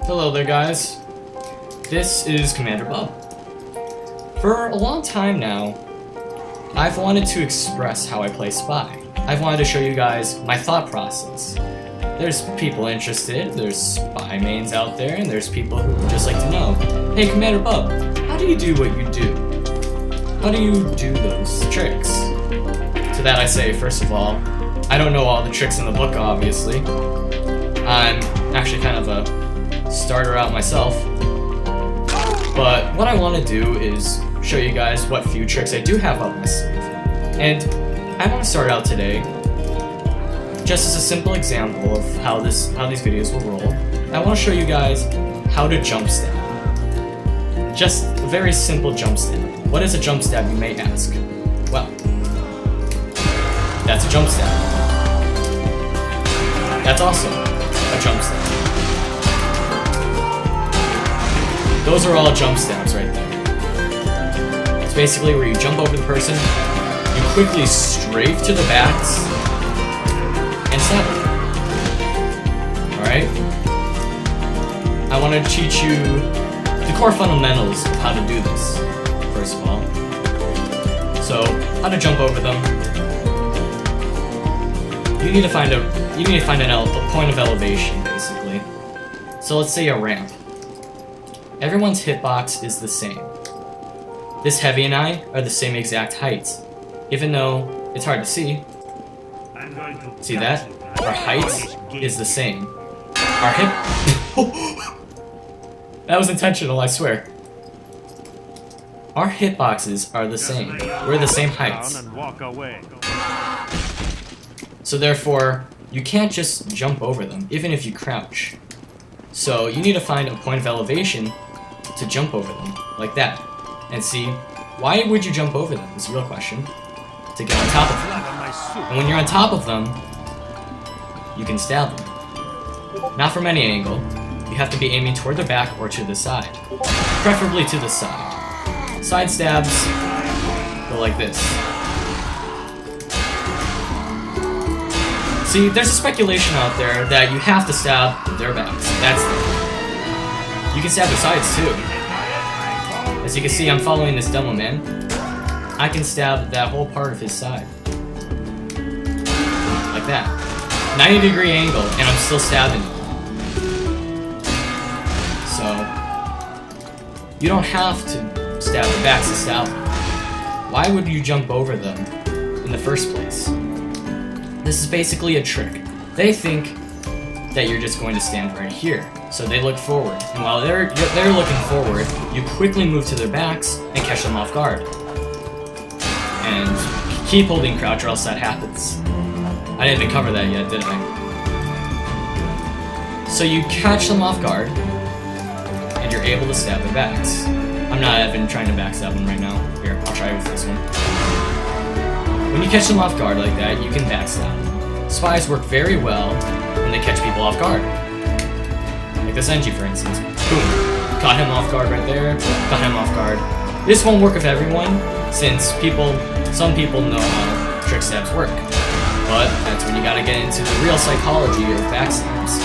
Hello there, guys. This is Commander Bob. For a long time now, I've wanted to express how I play Spy. I've wanted to show you guys my thought process. There's people interested, there's Spy mains out there, and there's people who would just like to know, hey Commander Bob, how do you do what you do? How do you do those tricks? To that I say, first of all, I don't know all the tricks in the book, obviously. I'm actually kind of a starter out myself. But what I want to do is show you guys what few tricks I do have up my sleeve. And I want to start out today just as a simple example of how these videos will roll. I want to show you guys how to jump stab. Just a very simple jump stab. What is a jump stab, you may ask? Well, that's a jump stab. That's also a jump stab. Those are all jump stabs right there. It's basically where you jump over the person, you quickly strafe to the backs, and stab them. Alright? I want to teach you the core fundamentals of how to do this, first of all. So, how to jump over them. You need to find a point of elevation, basically. So let's say a ramp. Everyone's hitbox is the same. This heavy and I are the same exact height, even though it's hard to see. See that? Our height is the same. Our hip... That was intentional, I swear. Our hitboxes are the same. We're the same heights. So therefore, you can't just jump over them, even if you crouch. So you need to find a point of elevation to jump over them, like that. And see, why would you jump over them is the real question. To get on top of them. And when you're on top of them, you can stab them. Not from any angle. You have to be aiming toward their back or to the side. Preferably to the side. Side stabs go like this. See, there's a speculation out there that you have to stab their backs. That's it. You can stab their sides too. As you can see, I'm following this demo man. I can stab that whole part of his side. Like that. 90-degree angle, and I'm still stabbing him. So, you don't have to stab the backs to stab them. Why would you jump over them in the first place? This is basically a trick. They think that you're just going to stand right here, so they look forward. And while they're looking forward, you quickly move to their backs and catch them off guard. And keep holding crouch or else that happens. I didn't even cover that yet, did I? So you catch them off guard, and you're able to stab their backs. I'm not even trying to backstab them right now. Here, I'll try with this one. When you catch them off guard like that, you can backstab them. Spies work very well when they catch people off guard. Like this NG, for instance. Boom. Caught him off guard right there. Caught him off guard. This won't work with everyone, since some people know how trick stabs work. But that's when you gotta get into the real psychology of backstabs.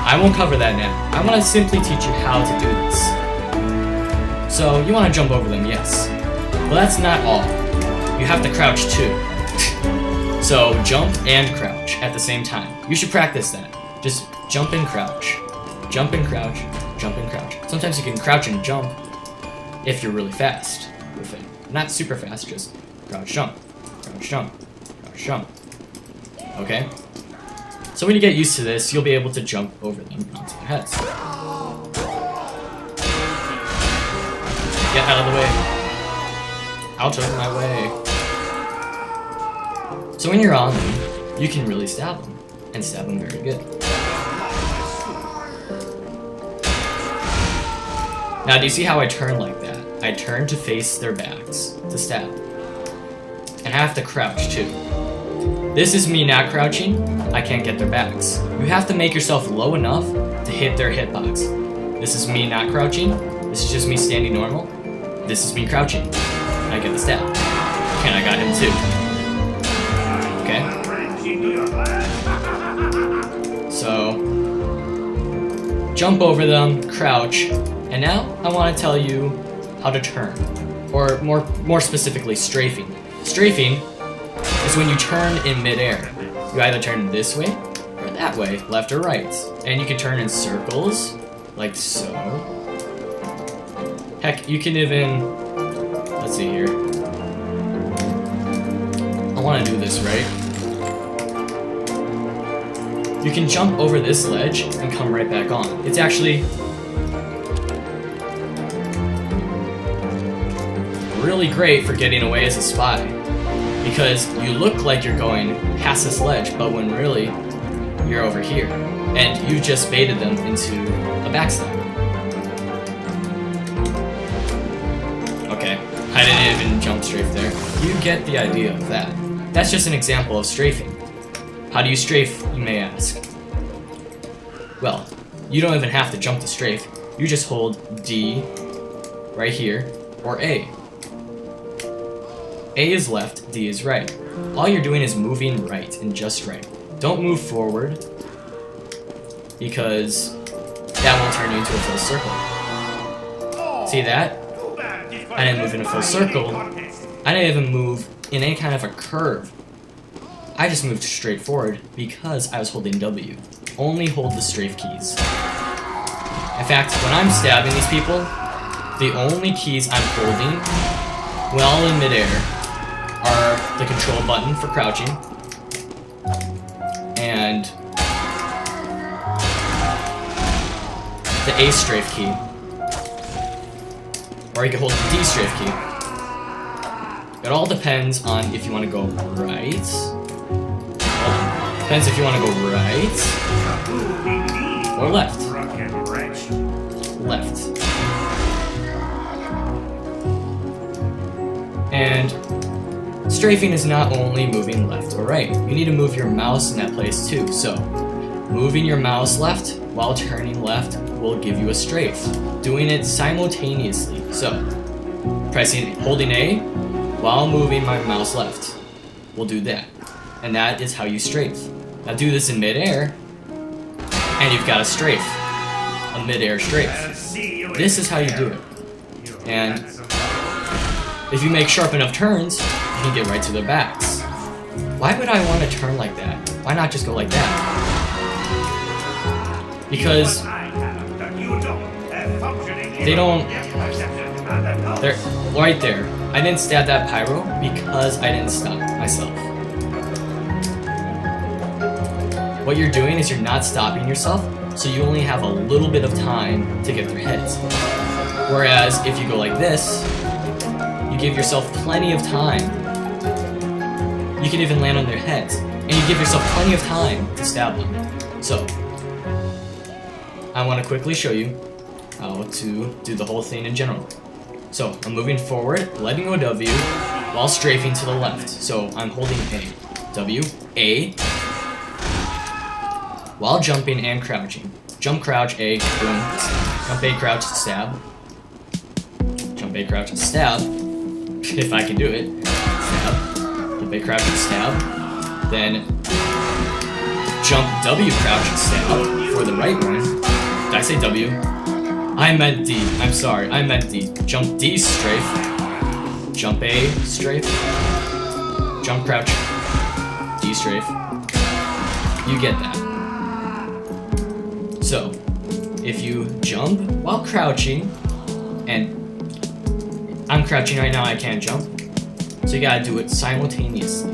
I won't cover that now. I want to simply teach you how to do this. So, you want to jump over them, yes. Well, that's not all. You have to crouch too. So, jump and crouch at the same time. You should practice that. Just jump and crouch. Jump and crouch. Jump and crouch. Sometimes you can crouch and jump if you're really fast with it. Not super fast, just crouch, jump. Crouch, jump. Crouch, jump. Okay? So when you get used to this, you'll be able to jump over them onto their heads. Get out of the way. Out of my way. So when you're on them, you can really stab them. And stab them very good. Now do you see how I turn like that? I turn to face their backs to stab. And I have to crouch too. This is me not crouching, I can't get their backs. You have to make yourself low enough to hit their hitbox. This is me not crouching, this is just me standing normal. This is me crouching. I get the stab. And I got him too. Okay? So, jump over them, crouch, and now I want to tell you how to turn, or more specifically, strafing. Strafing is when you turn in midair. You either turn this way or that way, left or right, and you can turn in circles, like so. Heck, you can even, let's see here. I want to do this right. You can jump over this ledge and come right back on. It's actually really great for getting away as a spy, because you look like you're going past this ledge, but when really you're over here, and you just baited them into a backstab. Okay, I didn't even jump strafe there. You get the idea of that. That's just an example of strafing. How do you strafe, you may ask? Well, you don't even have to jump to strafe. You just hold D right here, or A. A is left, D is right. All you're doing is moving right and just right. Don't move forward, because that won't turn you into a full circle. See that? I didn't move in a full circle. I didn't even move in any kind of a curve. I just moved straight forward because I was holding W. Only hold the strafe keys. In fact, when I'm stabbing these people, the only keys I'm holding while in midair are the control button for crouching and the A strafe key. Or you can hold the D strafe key. It all depends on if you want to go right. Depends if you want to go right or left. Left. And strafing is not only moving left or right. You need to move your mouse in that place too. So, moving your mouse left while turning left will give you a strafe. Doing it simultaneously. So, holding A while moving my mouse left will do that. And that is how you strafe. Now do this in midair, and you've got a strafe. A midair strafe. This is how you do it. And if you make sharp enough turns, you can get right to their backs. Why would I want to turn like that? Why not just go like that? Because they don't... They're right there. I didn't stab that pyro because I didn't stop myself. What you're doing is you're not stopping yourself, so you only have a little bit of time to get their heads. Whereas if you go like this, you give yourself plenty of time. You can even land on their heads, and you give yourself plenty of time to stab them. So, I want to quickly show you how to do the whole thing in general. So, I'm moving forward, letting go W, while strafing to the left. So, I'm holding A. W, A, while jumping and crouching. Jump, crouch, A, boom. Jump, A, crouch, stab. Jump, A, crouch, stab. If I can do it. Stab. Jump, A, crouch, stab. Then jump, W, crouch, stab for the right one. Did I say W? I meant D. I'm sorry. I meant D. Jump, D, strafe. Jump, A, strafe. Jump, crouch, D, strafe. You get that. So, if you jump while crouching, and I'm crouching right now, I can't jump, so you gotta do it simultaneously.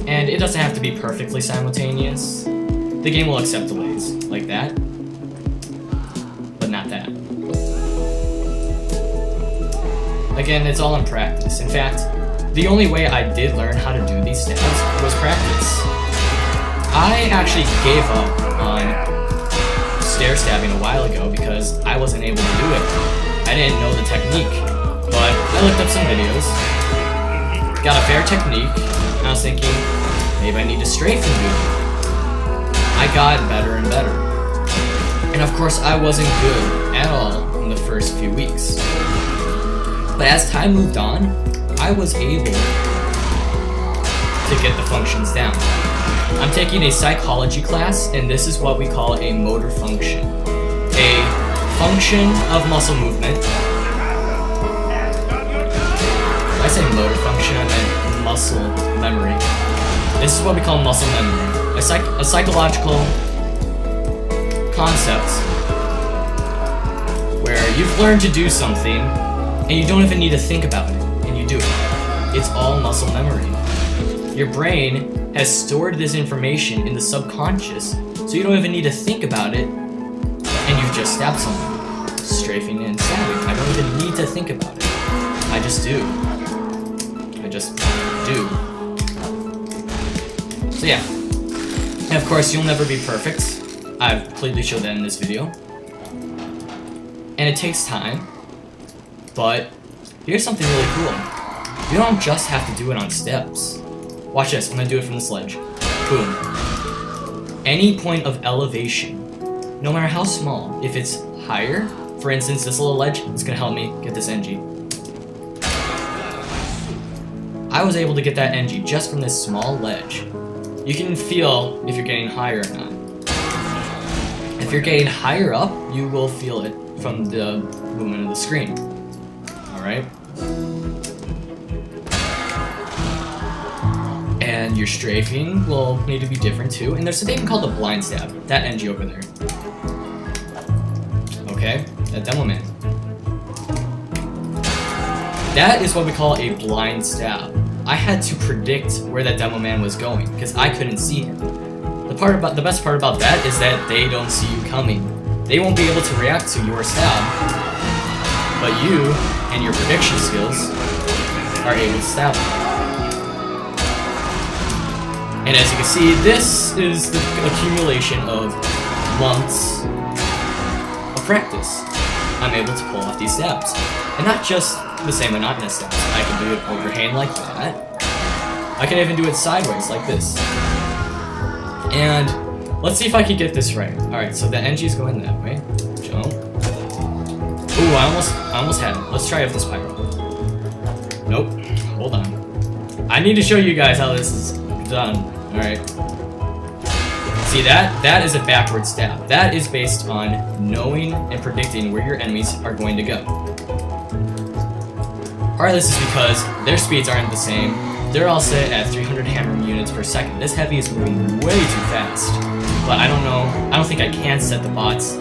And it doesn't have to be perfectly simultaneous. The game will accept delays, like that, but not that. Again, it's all in practice. In fact, the only way I did learn how to do these stabs was practice. I actually gave up on stair stabbing a while ago because I wasn't able to do it. I didn't know the technique, but I looked up some videos, got a fair technique, and I was thinking, maybe I need to strafe and do it. I got better and better. And of course, I wasn't good at all in the first few weeks. But as time moved on, I was able to get the functions down. I'm taking a psychology class, and this is what we call a motor function. A function of muscle movement. When I say motor function, I meant muscle memory. This is what we call muscle memory. A psychological concept where you've learned to do something, and you don't even need to think about it, and you do it. It's all muscle memory. Your brain has stored this information in the subconscious, so you don't even need to think about it, and you've just stabbed someone. Strafing and stabbing. I don't even need to think about it. I just do. I just do. So yeah. And of course, you'll never be perfect. I've clearly showed that in this video. And it takes time, but here's something really cool. You don't just have to do it on steps. Watch this, I'm gonna do it from the sledge. Boom. Any point of elevation, no matter how small, if it's higher, for instance, this little ledge, it's gonna help me get this NG. I was able to get that NG just from this small ledge. You can feel if you're getting higher or not. If you're getting higher up, you will feel it from the movement of the screen. Alright? And your strafing will need to be different too. And there's something called the blind stab. That NG over there. Okay, that demo man. That is what we call a blind stab. I had to predict where that demo man was going because I couldn't see him. The best part about that is that they don't see you coming. They won't be able to react to your stab, but you and your prediction skills are able to stab them. And as you can see, this is the accumulation of months of practice. I'm able to pull off these stabs. And not just the same monotonous stabs. I can do it overhand like that. I can even do it sideways like this. And let's see if I can get this right. Alright, so the NG is going that way. Jump. Ooh, I almost had it. Let's try with this pyro. Nope. Hold on. I need to show you guys how this is done. Alright. See that is a backward stab. That is based on knowing and predicting where your enemies are going to go. Part of this is because their speeds aren't the same. They're all set at 300 hammering units per second. This heavy is moving way too fast. But I don't know, I don't think I can set the bots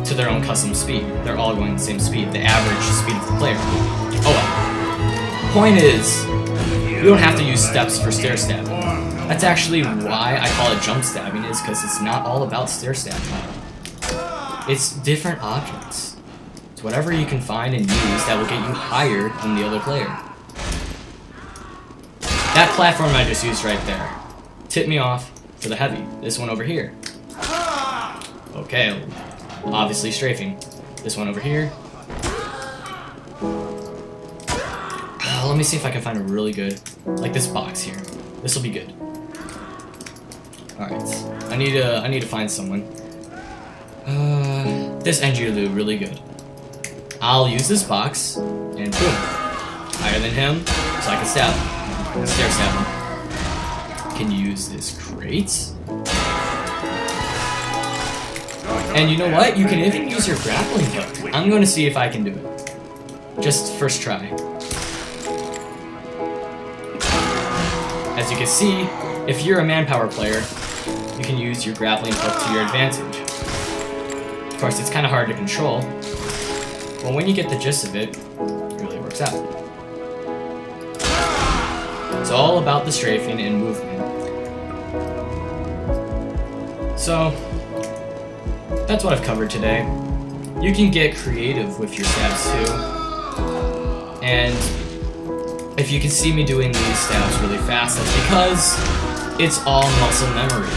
to their own custom speed. They're all going the same speed, the average speed of the player. Oh well. Point is, you don't have to use steps for stair stabbing. That's actually why I call it jump stabbing, is because it's not all about stair stabbing. It's different objects. It's whatever you can find and use that will get you higher than the other player. That platform I just used right there tipped me off for the heavy. This one over here. Okay, obviously strafing. This one over here. Let me see if I can find a really good, like this box here. This will be good. All right, I need to find someone. This NG will do really good. I'll use this box and boom, higher than him, so I can stab him. Stair stab him. Can use this crate. And you know what? You can even use your grappling hook. I'm going to see if I can do it. Just first try. As you can see, if you're a manpower player, you can use your grappling hook to your advantage. Of course, it's kind of hard to control, but when you get the gist of it, it really works out. It's all about the strafing and movement. So, that's what I've covered today. You can get creative with your stabs too. And if you can see me doing these stabs really fast, that's because it's all muscle memory.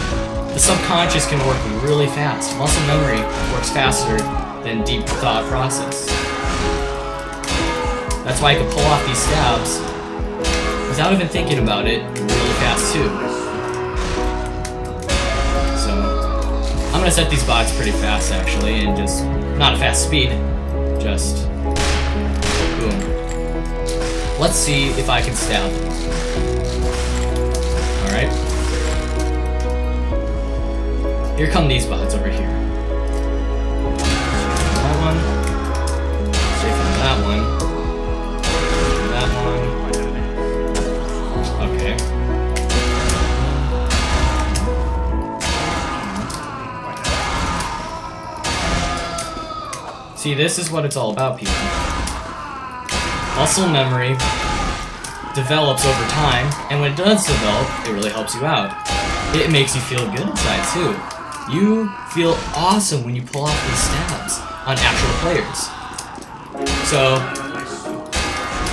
The subconscious can work really fast. Muscle memory works faster than deep thought process. That's why I can pull off these stabs without even thinking about it really fast too. So, I'm gonna set these bots pretty fast actually, and just, not a fast speed, just boom. Let's see if I can stab them. Alright. Here come these bots over here. That one. Straight from that one. That one. Okay. See, this is what it's all about, people. Muscle memory develops over time, and when it does develop, it really helps you out. It makes you feel good inside, too. You feel awesome when you pull off these stabs on actual players. So,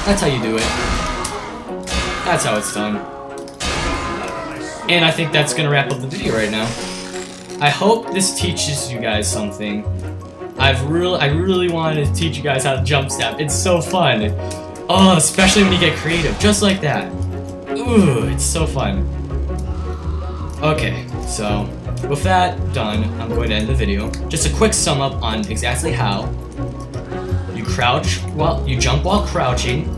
that's how you do it. That's how it's done. And I think that's gonna wrap up the video right now. I hope this teaches you guys something. I really wanted to teach you guys how to jump stab. It's so fun. Oh, especially when you get creative, just like that. Ooh, it's so fun. Okay, so with that done, I'm going to end the video. Just a quick sum up on exactly how you jump while crouching,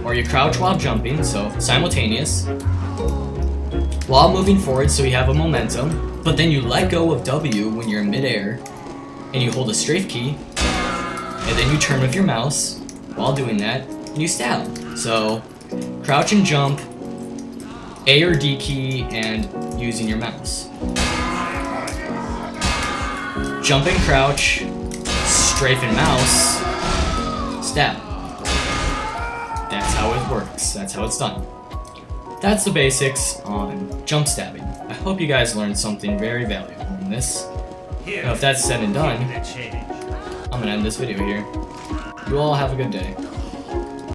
or you crouch while jumping, so simultaneous, while moving forward, so you have a momentum, but then you let go of W when you're in midair, and you hold a strafe key, and then you turn with your mouse while doing that, and you stab. So, crouch and jump, A or D key, and using your mouse. Jump and crouch, strafe and mouse, stab. That's how it works. That's how it's done. That's the basics on jump stabbing. I hope you guys learned something very valuable in this. Now, if that's said and done, I'm gonna end this video here. You all have a good day.